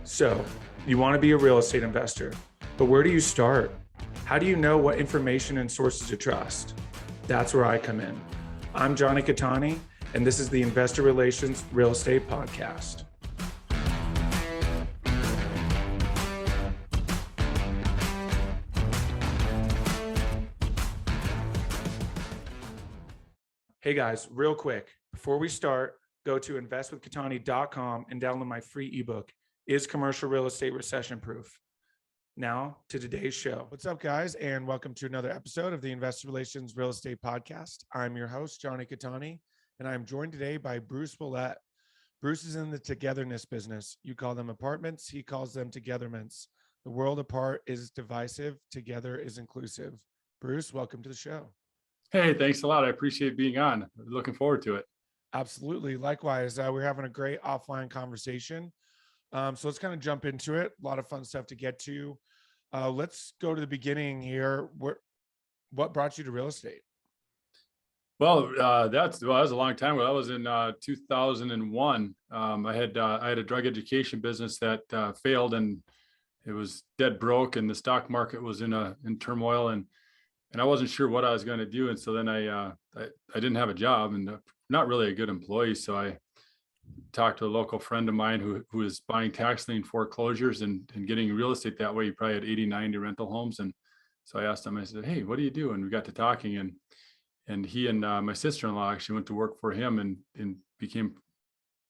So, you want to be a real estate investor, but where do you start? How do you know what information and sources to trust? That's where I come in. I'm Jonny Cattani, and this is the Investor Relations Real Estate Podcast. Hey guys, real quick, before we start, go to investwithcattani.com and download my free ebook, Is Commercial Real Estate Recession Proof? Now to today's show. What's up, guys, and welcome to another episode of the Investor Relations Real Estate Podcast. I'm your host, Jonny Cattani, and I'm joined today by Bruce Woullet. Bruce is in the togetherness business. You call them apartments, he calls them togetherments. The world apart is divisive, together is inclusive. Bruce, welcome to the show. Hey, thanks a lot. I appreciate being on. Looking forward to it. Absolutely. Likewise, we're having a great offline conversation. So let's kind of jump into it. A lot of fun stuff to get to. Let's go to the beginning here. What brought you to real estate? Well, that was a long time ago. That was in 2001. I had a drug education business that failed, and it was dead broke, and the stock market was in turmoil, and I wasn't sure what I was going to do. And so then I didn't have a job and not really a good employee. So I talked to a local friend of mine who was buying tax lien foreclosures and getting real estate that way. He probably had 80, 90 rental homes. And so I asked him, I said, hey, what do you do? And we got to talking, and he and my sister-in-law actually went to work for him and became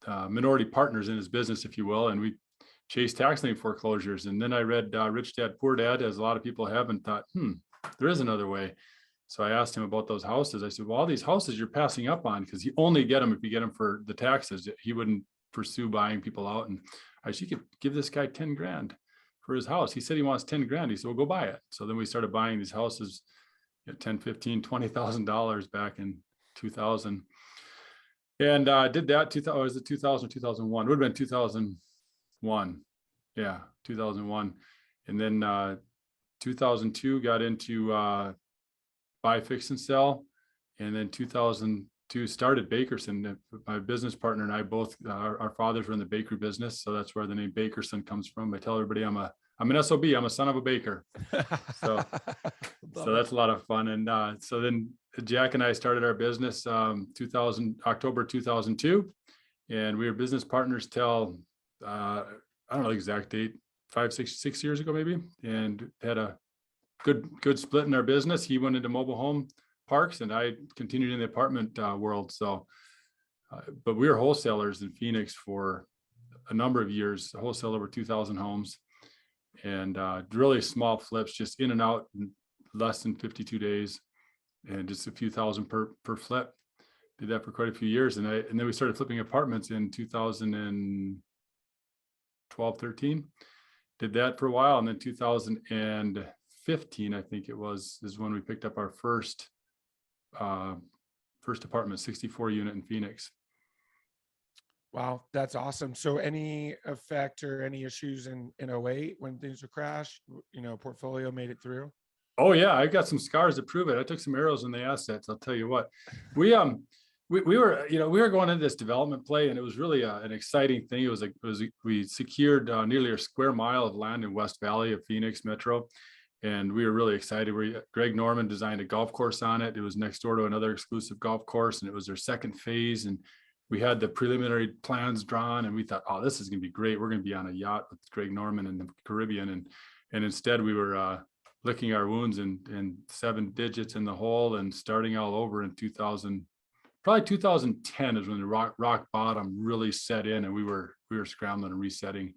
minority partners in his business, if you will. And we chased tax lien foreclosures. And then I read Rich Dad, Poor Dad, as a lot of people have, and thought, there is another way. So I asked him about those houses. I said, well, all these houses you're passing up on, because you only get them if you get them for the taxes. He wouldn't pursue buying people out. And I said, you could give this guy 10 grand for his house. He said he wants 10 grand. He said, well, go buy it. So then we started buying these houses at $10, $15, $20,000 back in 2000. And did that, was it 2000 or 2001? It would have been 2001. Yeah, 2001. And then 2002 got into buy, fix, and sell, and then 2002 started Bakerson. My business partner and I both, our fathers were in the bakery business, so that's where the name Bakerson comes from. I tell everybody I'm an SOB. I'm a son of a baker. So that's a lot of fun. And so then Jack and I started our business October 2002, and we were business partners till I don't know the exact date. 6 years ago, maybe, and had a good split in our business. He went into mobile home parks, and I continued in the apartment world. So, but we were wholesalers in Phoenix for a number of years, wholesale over 2,000 homes, and really small flips, just in and out in less than 52 days, and just a few thousand per flip. Did that for quite a few years, and then we started flipping apartments in 2012, 13. Did that for a while, and then 2015, I think it was, is when we picked up our first apartment, 64 unit in Phoenix. Wow, that's awesome. So any effect or any issues in 08 when things were crashed, portfolio made it through? Oh yeah, I got some scars to prove it. I took some arrows in the assets. I'll tell you what, we were going into this development play, and it was really an exciting thing. We secured nearly a square mile of land in West Valley of Phoenix Metro, and we were really excited. Greg Norman designed a golf course on it. It was next door to another exclusive golf course, and it was their second phase. And we had the preliminary plans drawn, and we thought, oh, this is going to be great. We're going to be on a yacht with Greg Norman in the Caribbean, and instead we were licking our wounds and 7 digits in the hole and starting all over in 2010 is when the rock bottom really set in, and we were scrambling and resetting.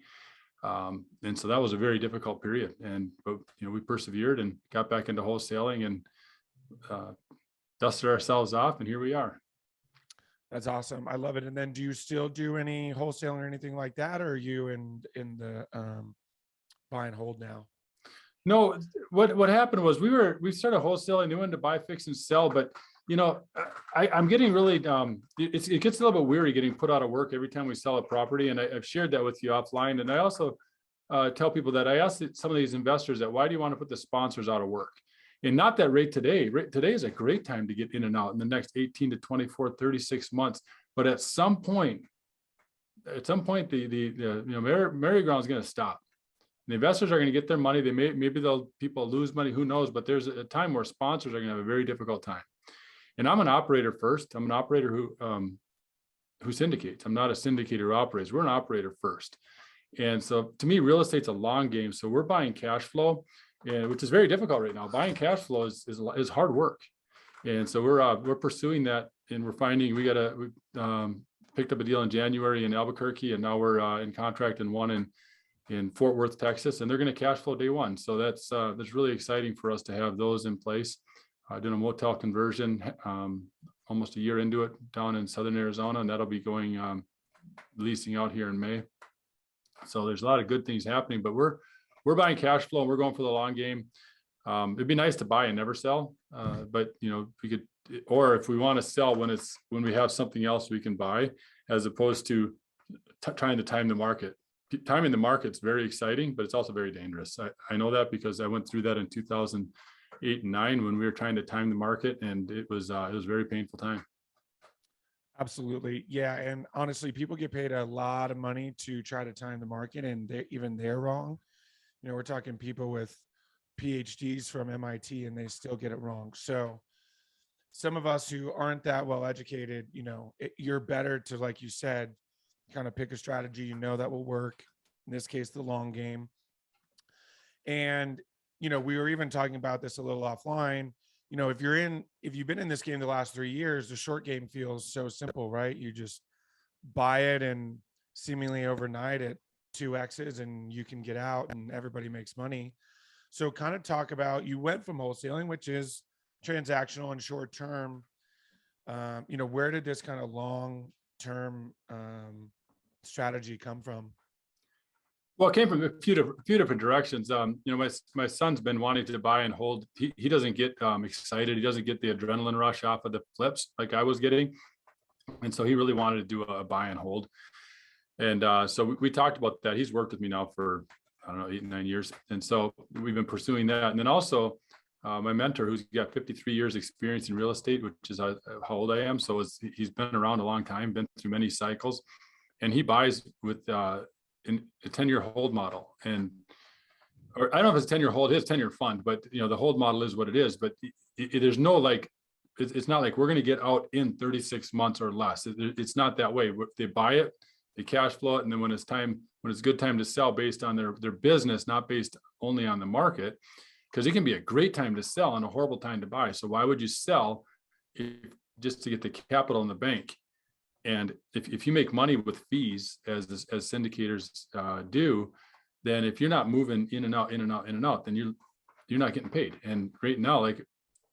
And so that was a very difficult period. But we persevered and got back into wholesaling and dusted ourselves off, and here we are. That's awesome. I love it. And then do you still do any wholesaling or anything like that, or are you in the buy and hold now? No, what happened was we started wholesaling, we went to buy, fix, and sell, but I'm getting really, it gets a little bit weary getting put out of work every time we sell a property. And I've shared that with you offline. And I also tell people that I asked some of these investors that, why do you want to put the sponsors out of work? And not that rate today. Today is a great time to get in and out in the next 18 to 24, 36 months. But at some point, at some point merry-go-round is going to stop. The investors are going to get their money. Maybe people lose money, who knows, but there's a time where sponsors are going to have a very difficult time. And I'm an operator first. I'm an operator who syndicates. I'm not a syndicator who operates. We're an operator first. And so to me, real estate's a long game. So we're buying cash flow, which is very difficult right now. Buying cash flow is hard work. And so we're pursuing that, and we're finding we picked up a deal in January in Albuquerque, and now we're in contract and one in Fort Worth, Texas, and they're going to cash flow day one. So that's really exciting for us to have those in place. Doing a motel conversion almost a year into it down in Southern Arizona, and that'll be going leasing out here in May. So there's a lot of good things happening, but we're buying cash flow and we're going for the long game. It'd be nice to buy and never sell, but we could, or if we want to sell when we have something else we can buy, as opposed to trying to time the market. Timing the market's very exciting, but it's also very dangerous. I know that because I went through that in 2008 and 9 when we were trying to time the market, and it was a very painful time. Absolutely. Yeah. And honestly, people get paid a lot of money to try to time the market, and they're wrong. We're talking people with PhDs from MIT and they still get it wrong. So some of us who aren't that well educated, you're better to, like you said, kind of pick a strategy, that will work. In this case, the long game. And, we were even talking about this a little offline. If you've been in this game the last 3 years, the short game feels so simple, right? You just buy it and seemingly overnight at 2x's and you can get out and everybody makes money. So kind of talk about, you went from wholesaling, which is transactional and short term. Where did this kind of long term strategy come from? Well, it came from a few different directions. My son's been wanting to buy and hold. He doesn't get excited. He doesn't get the adrenaline rush off of the flips like I was getting. And so he really wanted to do a buy and hold. And so we talked about that. He's worked with me now for, 8, 9 years. And so we've been pursuing that. And then also my mentor, who's got 53 years experience in real estate, which is how old I am. So he's been around a long time, been through many cycles, and he buys with in a 10-year hold model. Or I don't know if it's 10-year hold, his 10-year fund, but the hold model is what it is. But there's no it's not like we're going to get out in 36 months or less. It's not that way. They buy it, they cash flow it, and then when it's a good time to sell based on their business, not based only on the market, because it can be a great time to sell and a horrible time to buy. So why would you sell just to get the capital in the bank? And if you make money with fees, as syndicators do, then if you're not moving in and out, then you're not getting paid. And right now,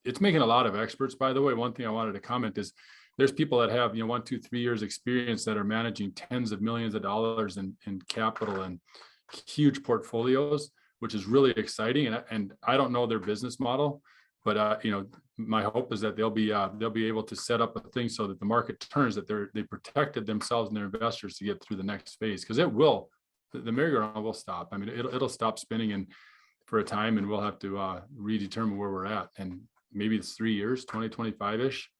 it's making a lot of experts. By the way, one thing I wanted to comment is there's people that have 1, 2, 3 years experience that are managing tens of millions of dollars in capital and huge portfolios, which is really exciting. And I don't know their business model, but my hope is that they'll be able to set up a thing so that the market turns, that they protected themselves and their investors to get through the next phase, because it will. The merry-go-round will stop. I mean, it'll stop spinning for a time, and we'll have to redetermine where we're at. And maybe it's 3 years, 2025-ish.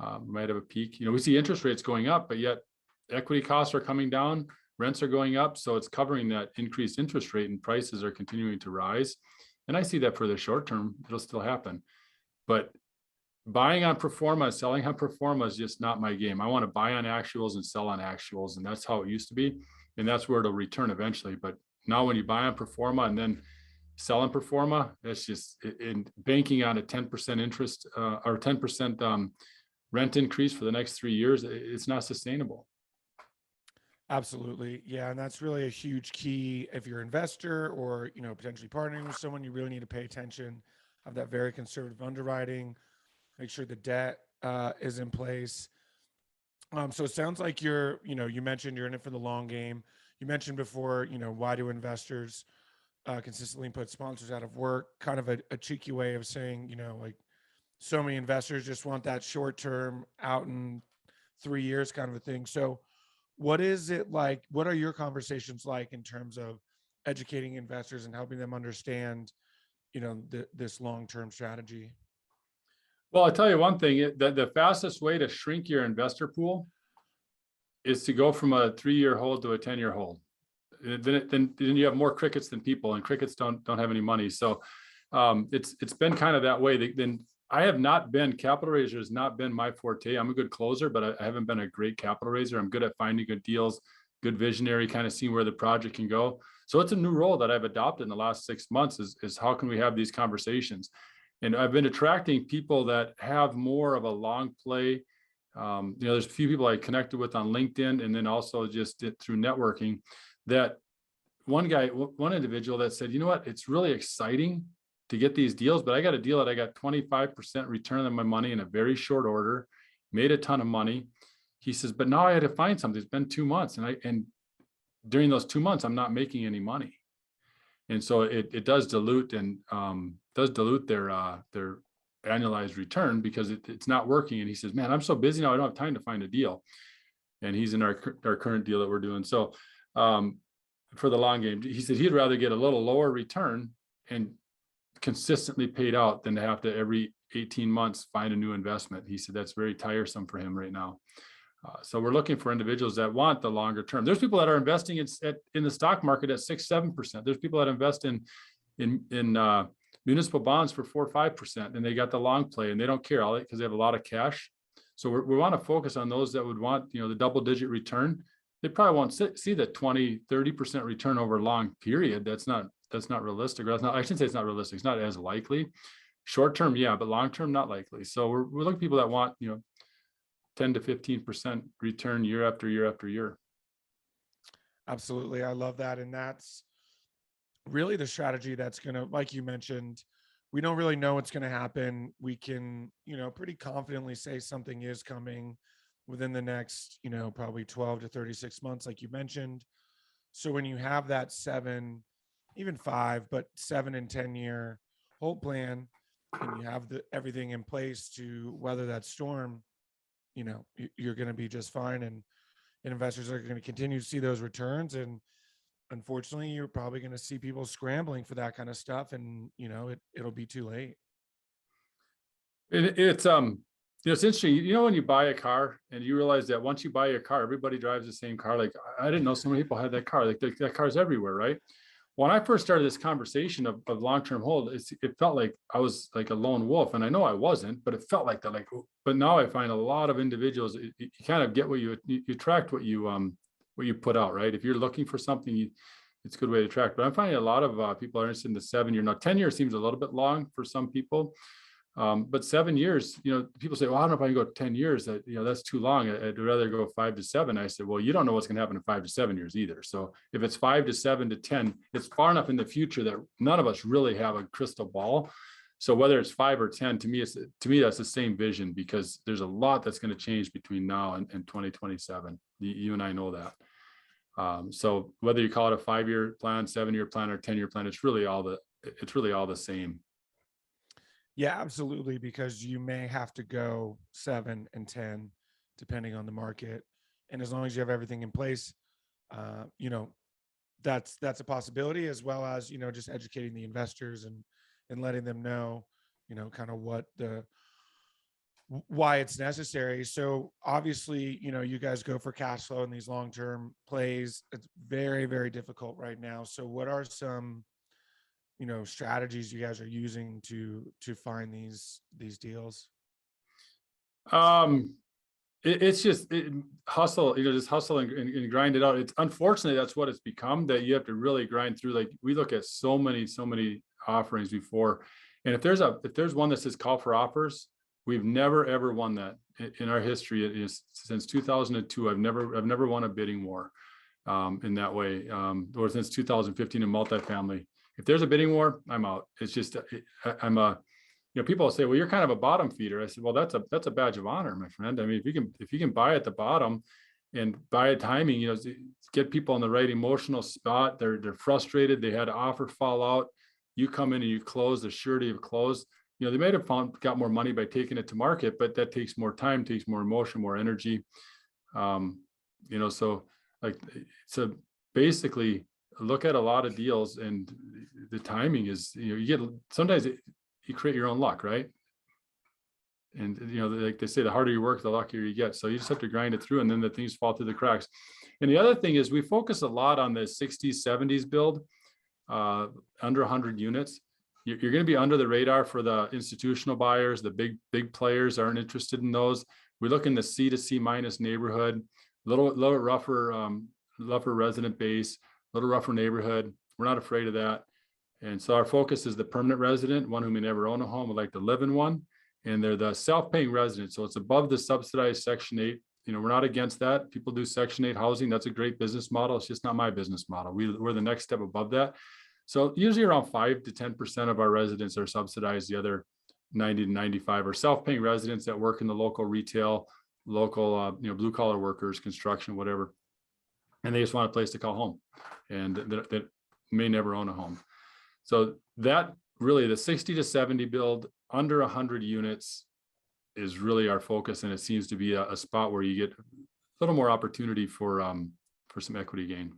We might have a peak. We see interest rates going up, but yet equity costs are coming down, rents are going up. So it's covering that increased interest rate, and prices are continuing to rise. And I see that for the short term, it'll still happen. But buying on pro forma, selling on pro forma is just not my game. I want to buy on actuals and sell on actuals. And that's how it used to be. And that's where it'll return eventually. But now when you buy on pro forma and then sell on pro forma, that's just in banking on a 10% interest or 10% rent increase for the next 3 years. It's not sustainable. Absolutely. Yeah. And that's really a huge key. If you're an investor or, potentially partnering with someone, you really need to pay attention, have that very conservative underwriting, make sure the debt is in place. So it sounds like you mentioned you're in it for the long game. You mentioned before, why do investors consistently put sponsors out of work? Kind of a cheeky way of saying, so many investors just want that short term out in 3 years kind of a thing. So what is it like? What are your conversations like in terms of educating investors and helping them understand, this long-term strategy? Well, I'll tell you one thing, the fastest way to shrink your investor pool is to go from a 3-year hold to a 10-year hold. Then you have more crickets than people, and crickets don't have any money. So it's been kind of that way. Then I have not been, capital raiser has not been my forte. I'm a good closer, but I haven't been a great capital raiser. I'm good at finding good deals, good visionary, kind of seeing where the project can go. So it's a new role that I've adopted in the last 6 months is how can we have these conversations? And I've been attracting people that have more of a long play. There's a few people I connected with on LinkedIn, and then also just through networking. That one individual that said, you know what, it's really exciting to get these deals, but I got a deal that I got 25% return on my money in a very short order, made a ton of money. He says, but now I had to find something. It's been 2 months, and during those 2 months, I'm not making any money. And so it does dilute and their annualized return because it's not working. And he says, man, I'm so busy now, I don't have time to find a deal. And he's in our current deal that we're doing. So for the long game, he said he'd rather get a little lower return and consistently paid out than to have to every 18 months find a new investment. He said that's very tiresome for him right now. So we're looking for individuals that want the longer term. There's people that are investing in the stock market at 6-7%. There's people that invest in municipal bonds for 4 or 5%, and they got the long play and they don't care because they have a lot of cash. So we want to focus on those that would want, the double-digit return. They probably won't see the 20-30% return over a long period. That's not realistic. I shouldn't say it's not realistic. It's not as likely. Short term, yeah, but long term, not likely. So we're looking at people that want 10 to 15% return year after year after year. Absolutely, I love that, and that's really the strategy that's going to, like you mentioned, we don't really know what's going to happen. We can, pretty confidently say something is coming within the next, probably 12 to 36 months, like you mentioned. So when you have that 7, even 5, but 7 and 10-year hold plan, and you have everything in place to weather that storm, you're going to be just fine. And investors are going to continue to see those returns. And unfortunately, you're probably going to see people scrambling for that kind of stuff. And, it'll be too late. It's interesting. When you buy a car and you realize that once you buy a car, everybody drives the same car. Like, I didn't know so many people had that car. Like that car's everywhere, right? When I first started this conversation of long-term hold, it felt like I was like a lone wolf, and I know I wasn't, but it felt like that. But now I find a lot of individuals. You kind of get what you attract what you put out, right? If you're looking for something, it's a good way to attract. But I'm finding a lot of people are interested in the 7-year. Now, 10 years seems a little bit long for some people. But 7 years, people say, well, I don't know if I can go 10 years. That's too long. I'd rather go 5 to 7. I said, well, you don't know what's going to happen in 5 to 7 years either. So if it's 5 to 7 to 10, it's far enough in the future that none of us really have a crystal ball. So whether it's 5 or 10, to me, that's the same vision, because there's a lot that's going to change between now and 2027. You and I know that. So whether you call it a 5-year plan, 7-year plan, or 10-year plan, it's really all the same. Yeah, absolutely. Because you may have to go 7 and 10, depending on the market. And as long as you have everything in place, that's a possibility, as well as, just educating the investors and letting them know, kind of why it's necessary. So obviously, you guys go for cash flow in these long-term plays. It's very, very difficult right now. So what are some strategies you guys are using to find these deals? It's just hustle, just hustle and grind it out. It's unfortunately that's what it's become, that you have to really grind through. Like, we look at so many offerings before, and if there's one that says call for offers, we've never ever won that in our history. It is since 2002. I've never won a bidding war in that way, or since 2015 in multifamily. If there's a bidding war, I'm out. It's just people will say, well, you're kind of a bottom feeder. I said, well, that's a badge of honor, my friend. I mean, if you can buy at the bottom and buy at timing, get people in the right emotional spot. They're frustrated. They had an offer fall out. You come in and you close, the surety of close. They might have got more money by taking it to market, but that takes more time, takes more emotion, more energy. So basically, look at a lot of deals, and the timing is, sometimes you create your own luck, right? And, like they say, the harder you work, the luckier you get. So you just have to grind it through, and then the things fall through the cracks. And the other thing is we focus a lot on the 60s, 70s build, under 100 units. You're going to be under the radar for the institutional buyers. The big players aren't interested in those. We look in the C to C minus neighborhood, little rougher resident base, little rougher neighborhood. We're not afraid of that. And so our focus is the permanent resident, one who may never own a home, would like to live in one. And they're the self-paying resident. So it's above the subsidized Section 8. We're not against that. People do Section 8 housing. That's a great business model. It's just not my business model. We're the next step above that. So usually around 5 to 10% of our residents are subsidized. The other 90 to 95 are self-paying residents that work in the local retail, local, blue collar workers, construction, whatever. And they just want a place to call home, and that may never own a home. So that really, the 60 to 70 build under 100 units is really our focus. And it seems to be a spot where you get a little more opportunity for some equity gain.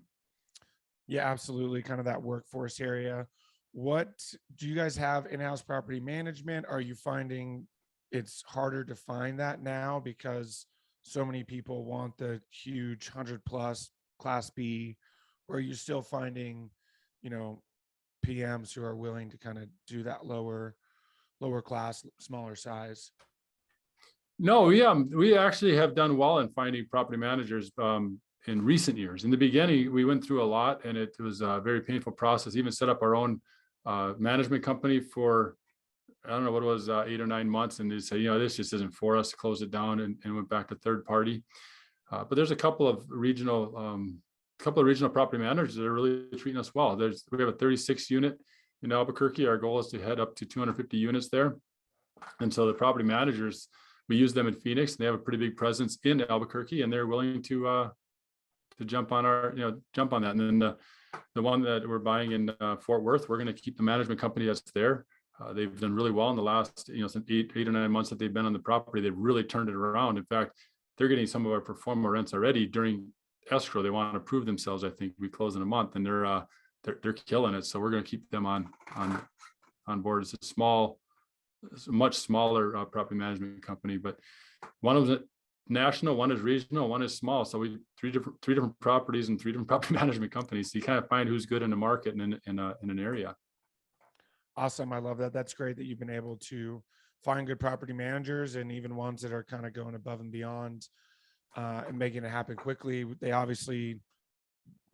Yeah, absolutely. Kind of that workforce area. What do you guys have in-house property management? Are you finding it's harder to find that now because so many people want the huge 100+ Class B, or are you still finding, PMs who are willing to kind of do that lower class, smaller size? No, we actually have done well in finding property managers in recent years. In the beginning, we went through a lot, and it was a very painful process. Even set up our own management company for, I don't know what it was, 8 or 9 months, and they said, this just isn't for us, closed it down and went back to third party. But there's a couple of regional property managers that are really treating us well. We have a 36 unit in Albuquerque. Our goal is to head up to 250 units there. And so the property managers, we use them in Phoenix, and they have a pretty big presence in Albuquerque, and they're willing to jump on that. And then the one that we're buying in Fort Worth, we're going to keep the management company that's there. They've done really well in the last, since 8 or 9 months that they've been on the property. They've really turned it around. In fact, they're getting some of our performer rents already during escrow. They want to prove themselves. I think we close in a month, and they're killing it. So we're going to keep them on board. It's a much smaller property management company, but one of them national, one is regional, one is small. So we three different properties and 3 different property management companies. So you kind of find who's good in the market and in an area. Awesome. I love that. That's great that you've been able to find good property managers, and even ones that are kind of going above and beyond and making it happen quickly. They obviously,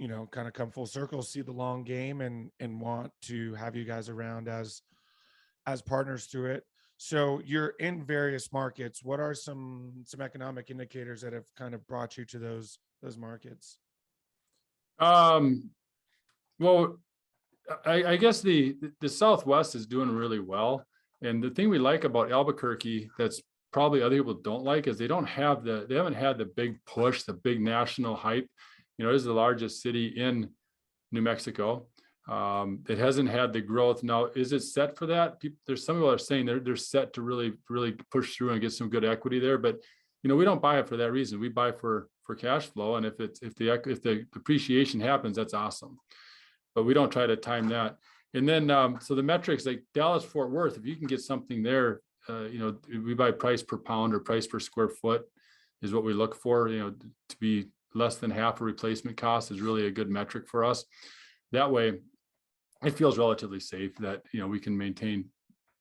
kind of come full circle, see the long game, and want to have you guys around as partners through it. So you're in various markets. What are some economic indicators that have kind of brought you to those markets? Well, I guess the Southwest is doing really well. And the thing we like about Albuquerque that's probably other people don't like is they haven't had the big push, the big national hype. It is the largest city in New Mexico. It hasn't had the growth. Now, is it set for that? There's some people are saying they're set to really push through and get some good equity there. But we don't buy it for that reason. We buy for cash flow, and if the depreciation happens, that's awesome. But we don't try to time that. And then so the metrics like Dallas, Fort Worth, if you can get something there, we buy price per pound or price per square foot is what we look for. To be less than half a replacement cost is really a good metric for us. That way, it feels relatively safe that we can maintain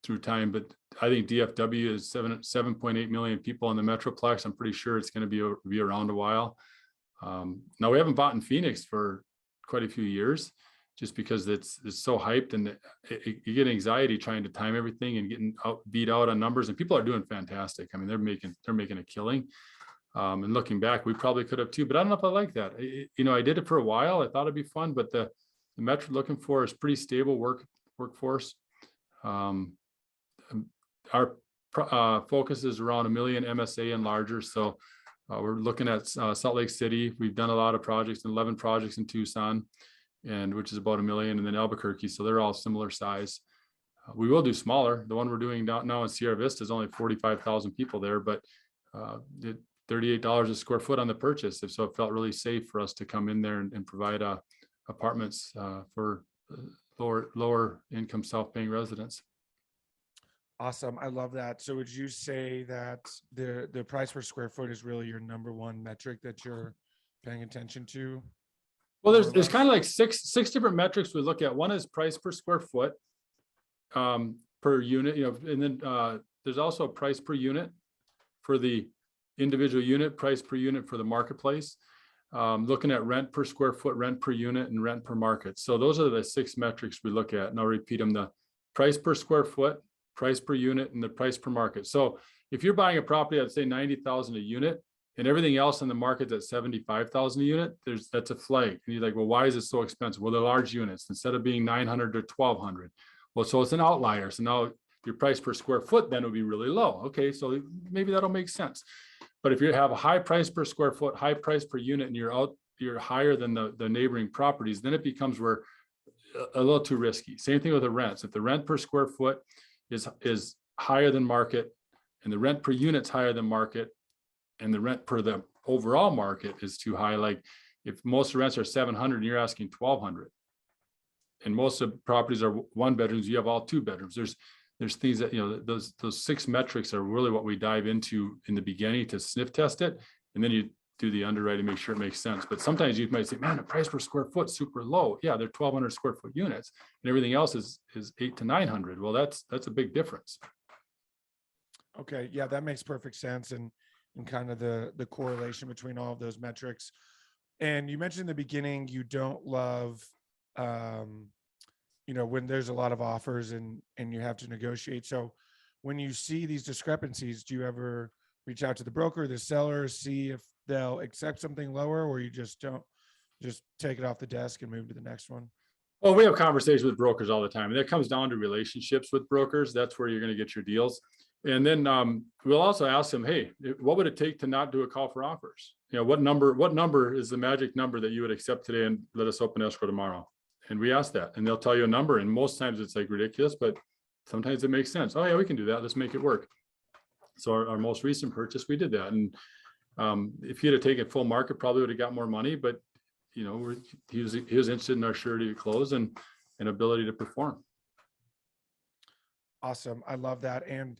through time. But I think DFW is 7.8 million people in the Metroplex. I'm pretty sure it's going to be around a while. Now, we haven't bought in Phoenix for quite a few years, just because it's so hyped, and you get anxiety trying to time everything and getting beat out on numbers. And people are doing fantastic. I mean, they're making a killing. And looking back, we probably could have too, but I don't know if I like that. I did it for a while. I thought it'd be fun, but the metric looking for is pretty stable workforce. Our focus is around 1 million MSA and larger. So we're looking at Salt Lake City. We've done a lot of projects, 11 projects in Tucson, which is about 1 million, and then Albuquerque. So they're all similar size. We will do smaller. The one we're doing now in Sierra Vista is only 45,000 people there, but $38 a square foot on the purchase. So it felt really safe for us to come in there and provide apartments for lower income self-paying residents. Awesome. I love that. So would you say that the price per square foot is really your number one metric that you're paying attention to? Well, more there's or there's less? kind of like six different metrics we look at. One is price per square foot, per unit, and then there's also a price per unit for the individual unit, price per unit for the marketplace. Looking at rent per square foot, rent per unit, and rent per market. So those are the 6 metrics we look at. And I'll repeat them: the price per square foot, price per unit, and the price per market. So if you're buying a property at, say, 90,000 a unit, and everything else in the market's at 75,000 a unit, that's a flag. And you're like, well, why is it so expensive? Well, they're large units. Instead of being 900 to 1,200. Well, so it's an outlier. So now your price per square foot then would be really low. Okay, so maybe that'll make sense. But if you have a high price per square foot, high price per unit, and you're higher than the neighboring properties, then it becomes a little too risky. Same thing with the rents. If the rent per square foot is higher than market, and the rent per unit's higher than market, and the rent per the overall market is too high, like if most rents are 700 and you're asking 1,200, and most of the properties are 1 bedrooms, you have all 2 bedrooms. There's things that, those 6 metrics are really what we dive into in the beginning to sniff test it, and then you do the underwriting, make sure it makes sense. But sometimes you might say, man, the price per square foot super low. Yeah, they're 1,200 square foot units, and everything else is 800 to 900. Well, that's a big difference. Okay. Yeah, that makes perfect sense. And kind of the correlation between all of those metrics. And you mentioned in the beginning, you don't love, when there's a lot of offers and you have to negotiate. So when you see these discrepancies, do you ever reach out to the broker, the seller, see if they'll accept something lower, or you just don't, just take it off the desk and move to the next one? Well, we have conversations with brokers all the time, and that comes down to relationships with brokers. That's where you're going to get your deals. And then we'll also ask them, hey, what would it take to not do a call for offers? What number is the magic number that you would accept today and let us open escrow tomorrow? And we ask that, and they'll tell you a number. And most times it's like ridiculous, but sometimes it makes sense. Oh yeah, we can do that. Let's make it work. So our most recent purchase, we did that. And if he'd have taken full market, probably would have got more money, but he was interested in our surety to close and ability to perform. Awesome. I love that. And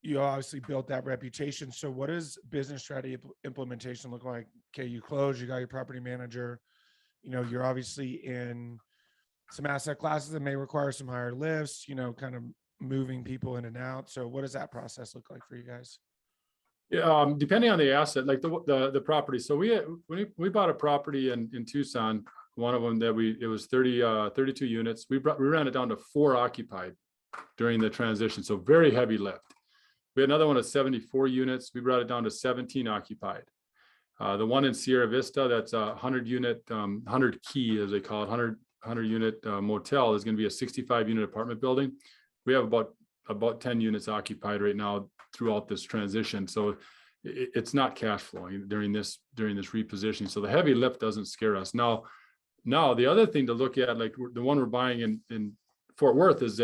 you obviously built that reputation. So what does business strategy implementation look like? Okay, you close, you got your property manager, you're obviously in some asset classes that may require some higher lifts, kind of moving people in and out. So what does that process look like for you guys? Yeah, depending on the asset, like the property. So we bought a property in Tucson, one of them that it was 32 units. We ran it down to 4 occupied during the transition. So very heavy lift. We had another one of 74 units. We brought it down to 17 occupied. The one in Sierra Vista, that's a 100 unit, 100 key, as they call it, 100 unit motel, is going to be a 65 unit apartment building. We have about 10 units occupied right now throughout this transition. So it's not cash flowing during this repositioning. So the heavy lift doesn't scare us. Now the other thing to look at, like the one we're buying in Fort Worth, is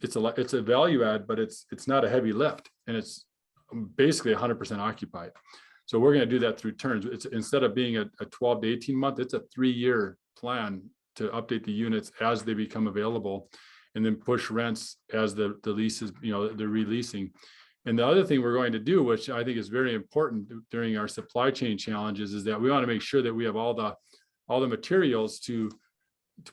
it's a value add, but it's not a heavy lift, and it's basically 100% occupied. So we're going to do that through turns. It's instead of being a 12 to 18 month, it's a 3-year plan to update the units as they become available, and then push rents as the leases, they're releasing. And the other thing we're going to do, which I think is very important during our supply chain challenges, is that we want to make sure that we have all the materials to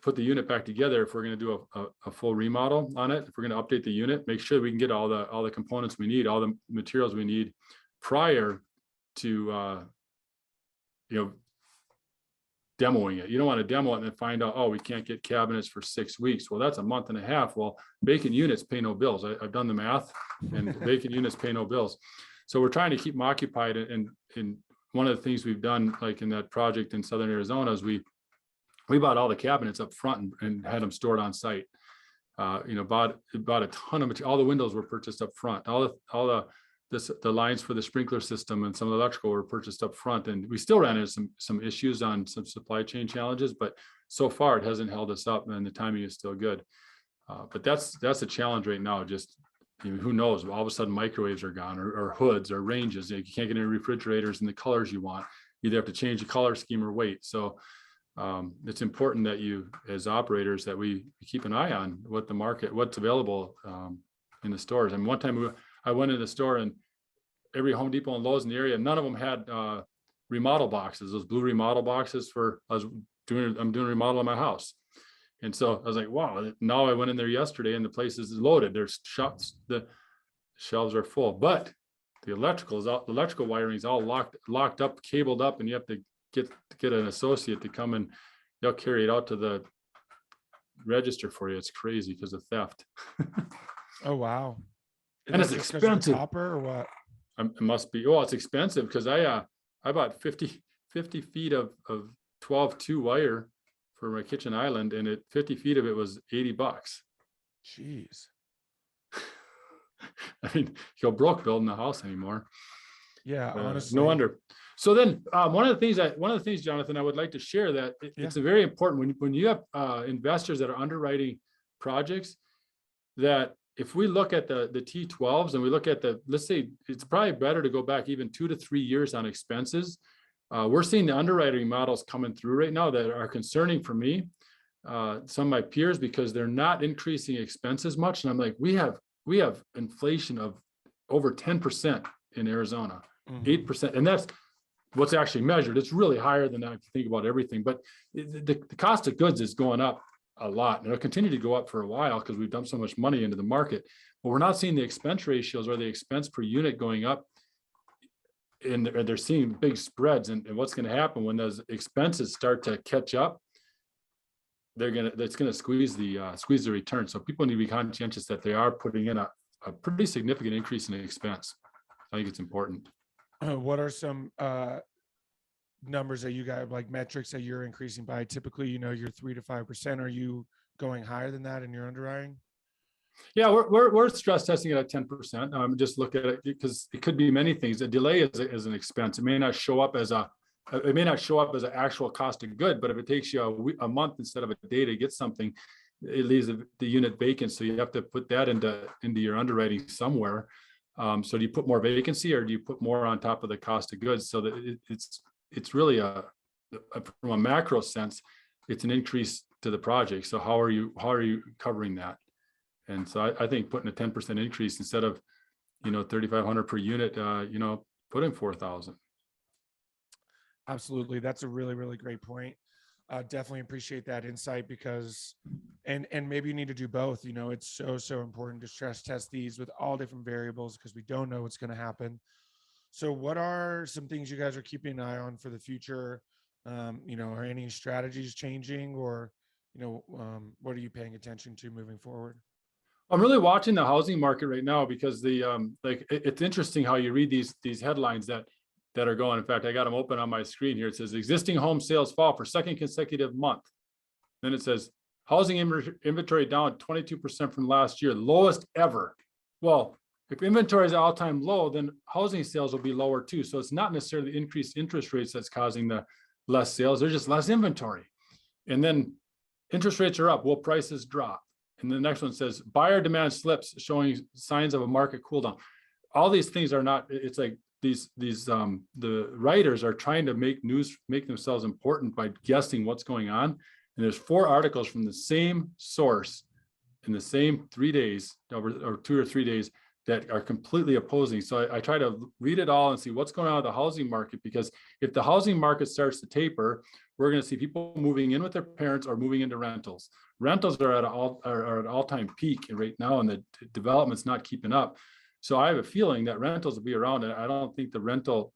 put the unit back together. If we're going to do a full remodel on it, if we're going to update the unit, make sure we can get all the components we need, all the materials we need prior to demoing it. You don't want to demo it and then find out, oh, we can't get cabinets for 6 weeks. Well, that's a month and a half. Well, vacant units pay no bills. I've done the math, and vacant units pay no bills. So we're trying to keep them occupied. And one of the things we've done, like in that project in Southern Arizona, is we bought all the cabinets up front and had them stored on site. Bought a ton of material. All the windows were purchased up front. All the lines for the sprinkler system and some of the electrical were purchased up front. And we still ran into some issues on some supply chain challenges, but so far it hasn't held us up, and the timing is still good. But that's a challenge right now. Just who knows? All of a sudden microwaves are gone, or hoods, or ranges. You can't get any refrigerators in the colors you want. You either have to change the color scheme or wait. So it's important that you, as operators, that we keep an eye on what the market, what's available in the stores. And one time I went in the store, and every Home Depot and Lowe's in the area, none of them had remodel boxes, those blue remodel boxes I'm doing a remodel on my house. And so I was like, wow, now I went in there yesterday and the place is loaded. There's shops, the shelves are full, but the electrical wiring is all locked up, cabled up, and you have to get an associate to come and they'll carry it out to the register for you. It's crazy because of theft. Oh, wow. And it's expensive. Copper or what? It must be. Oh, it's expensive because I bought 50 feet of 12-2 wire for my kitchen island, and 50 feet of it was $80. Jeez. I mean, you'll broke building a house anymore. Yeah, honestly. No wonder. So then, one of the things, Jonathan, I would like to share that it's a very important when you have investors that are underwriting projects, that if we look at the T12s and we look at let's say it's probably better to go back even 2 to 3 years on expenses. We're seeing the underwriting models coming through right now that are concerning for me, some of my peers, because they're not increasing expenses much. And I'm like, we have inflation of over 10% in Arizona, 8%. And that's what's actually measured. It's really higher than that if you think about everything. But the cost of goods is going up a lot, and it'll continue to go up for a while because we've dumped so much money into the market. But we're not seeing the expense ratios or the expense per unit going up, and they're seeing big spreads. And what's going to happen when those expenses start to catch up? That's going to squeeze the return. So people need to be conscientious that they are putting in a pretty significant increase in expense. I think it's important. What are some numbers that you got, like metrics that you're increasing by? Typically, you're 3 to 5%. Are you going higher than that in your underwriting? Yeah, we're stress testing it at 10%. Just look at it because it could be many things. A delay is an expense. It may not show up as an actual cost of good, but if it takes you a month instead of a day to get something, it leaves the unit vacant. So you have to put that into your underwriting somewhere. So do you put more vacancy, or do you put more on top of the cost of goods? So that it's really from a macro sense, it's an increase to the project. So how are you covering that? And so I think putting a 10% increase instead of 3,500 per unit, put in 4,000. Absolutely, that's a really, really great point. Definitely appreciate that insight, because and maybe you need to do both. It's so important to stress test these with all different variables because we don't know what's going to happen. So what are some things you guys are keeping an eye on for the future? Are any strategies changing, or what are you paying attention to moving forward? I'm really watching the housing market right now because it's interesting how you read these headlines that are going. In fact, I got them open on my screen here. It says existing home sales fall for second consecutive month. Then it says housing inventory down 22% from last year, lowest ever. Well, if inventory is at all-time low, then housing sales will be lower too. So it's not necessarily increased interest rates that's causing the less sales. There's just less inventory. And then interest rates are up. Will prices drop? And the next one says buyer demand slips, showing signs of a market cool down. All these things are not, it's like the writers are trying to make themselves important by guessing what's going on. And there's 4 articles from the same source in the same 3 days or 2 or 3 days that are completely opposing. So I try to read it all and see what's going on with the housing market, because if the housing market starts to taper, we're going to see people moving in with their parents or moving into rentals. Rentals are at an all-time peak right now, and the development's not keeping up. So I have a feeling that rentals will be around, and I don't think the rental,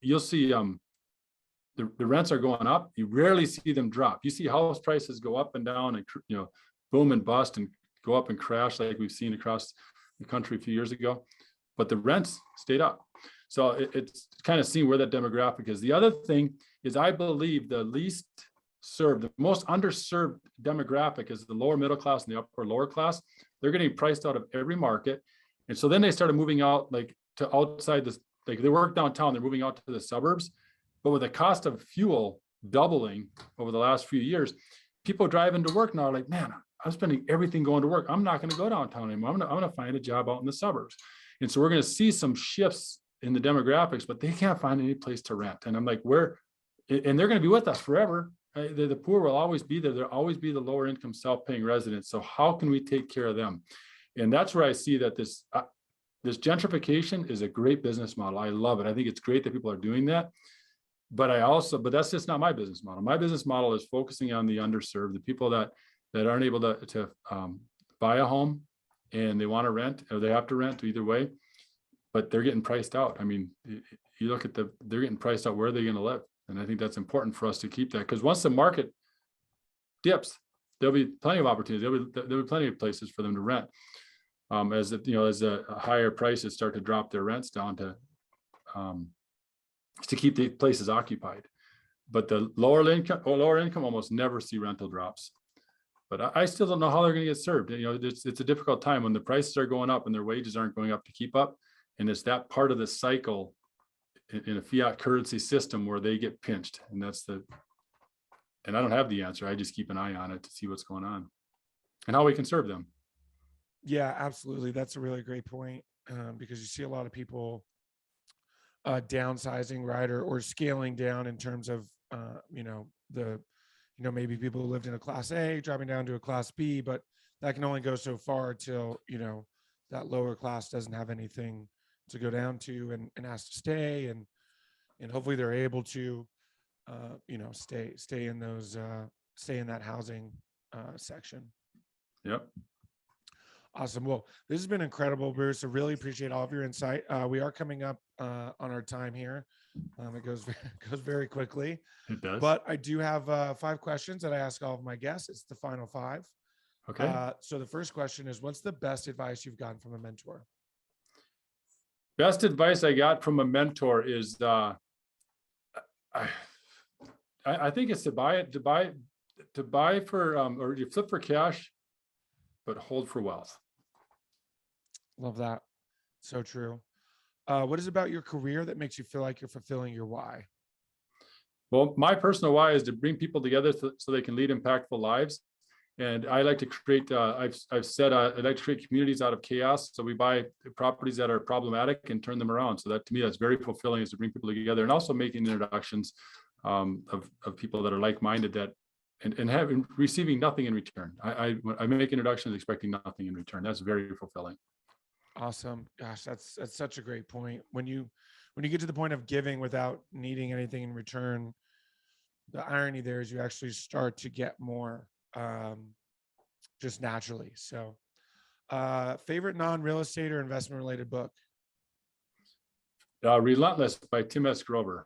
you'll see the rents are going up. You rarely see them drop. You see house prices go up and down and boom and bust and go up and crash like we've seen across the country a few years ago, but the rents stayed up. So it's kind of seeing where that demographic is. The other thing is, I believe the least served, the most underserved demographic is the lower middle class and the upper lower class. They're getting priced out of every market. And so then they started moving out to outside this, they work downtown, they're moving out to the suburbs. But with the cost of fuel doubling over the last few years, people driving to work now are like, man, I'm spending everything going to work. I'm not going to go downtown anymore. I'm going to find a job out in the suburbs. And so we're going to see some shifts in the demographics, but they can't find any place to rent. And I'm like, and they're going to be with us forever. the poor will always be there. There'll always be the lower income self-paying residents. So how can we take care of them? And that's where I see that this gentrification is a great business model. I love it. I think it's great that people are doing that. But that's just not my business model. My business model is focusing on the underserved, the people that aren't able to buy a home and they want to rent, or they have to rent either way, but they're getting priced out. I mean, you look at they're getting priced out. Where are they going to live? And I think that's important for us to keep that, because once the market dips, there'll be plenty of opportunities. There'll be plenty of places for them to rent. As the higher prices start to drop their rents down to keep the places occupied. But the lower income almost never see rental drops. But I still don't know how they're going to get served. It's a difficult time when the prices are going up and their wages aren't going up to keep up. And it's that part of the cycle in a fiat currency system where they get pinched. And I don't have the answer. I just keep an eye on it to see what's going on and how we can serve them. Yeah, absolutely. That's a really great point, because you see a lot of people downsizing, right, or scaling down in terms of maybe people who lived in a class A dropping down to a class B, but that can only go so far till that lower class doesn't have anything to go down to and has to stay, and hopefully they're able to stay in that housing section. Yep. Awesome. Well, this has been incredible, Bruce. I really appreciate all of your insight. We are coming up on our time here. It goes very quickly. It does. But I do have 5 questions that I ask all of my guests. It's the final 5. Okay. So the first question is, what's the best advice you've gotten from a mentor? Best advice I got from a mentor is I think it's to buy for or you flip for cash, but hold for wealth. Love that. So true. What is it about your career that makes you feel like you're fulfilling your why? Well, my personal why is to bring people together so they can lead impactful lives. And I like to create, I've said, I like to create communities out of chaos. So we buy properties that are problematic and turn them around. So that, to me, that's very fulfilling, is to bring people together, and also making introductions of people that are like-minded and receiving nothing in return. I make introductions expecting nothing in return. That's very fulfilling. Awesome. Gosh, that's such a great point. When you get to the point of giving without needing anything in return, the irony there is you actually start to get more just naturally. So favorite non-real estate or investment related book? Relentless by Tim S. Grover.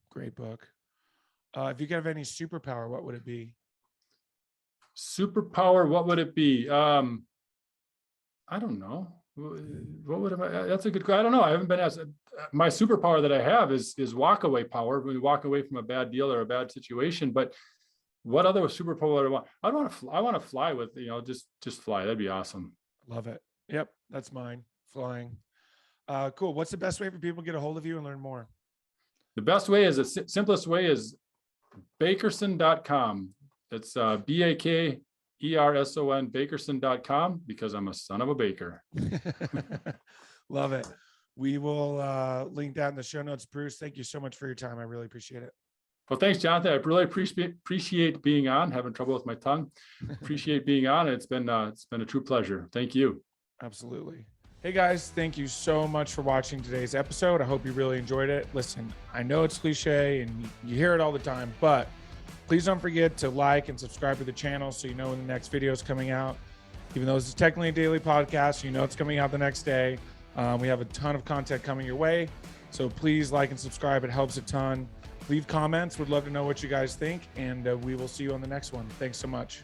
Great book. If you could have any superpower, what would it be? Superpower, what would it be? I don't know. What would that's a good question. I don't know. I haven't been asked. My superpower that I have is walk away power. When we walk away from a bad deal or a bad situation. But what other superpower would I want? I want to fly with, just fly. That'd be awesome. Love it. Yep. That's mine. Flying. Cool. What's the best way for people to get a hold of you and learn more? The best way is the simplest way is bakerson.com. It's BAKERSON, bakerson.com, because I'm a son of a baker. Love it. We will link that in the show notes. Bruce, thank you so much for your time. I really appreciate it. Well, thanks, Jonathan. I really appreciate being on. Having trouble with my tongue. Appreciate being on. It's been a true pleasure. Thank you. Absolutely. Hey guys, thank you so much for watching today's episode. I hope you really enjoyed it. Listen, I know it's cliche and you hear it all the time, but please don't forget to like and subscribe to the channel so you know when the next video is coming out. Even though this is technically a daily podcast, you know it's coming out the next day. We have a ton of content coming your way. So please like and subscribe. It helps a ton. Leave comments. Would love to know what you guys think. And we will see you on the next one. Thanks so much.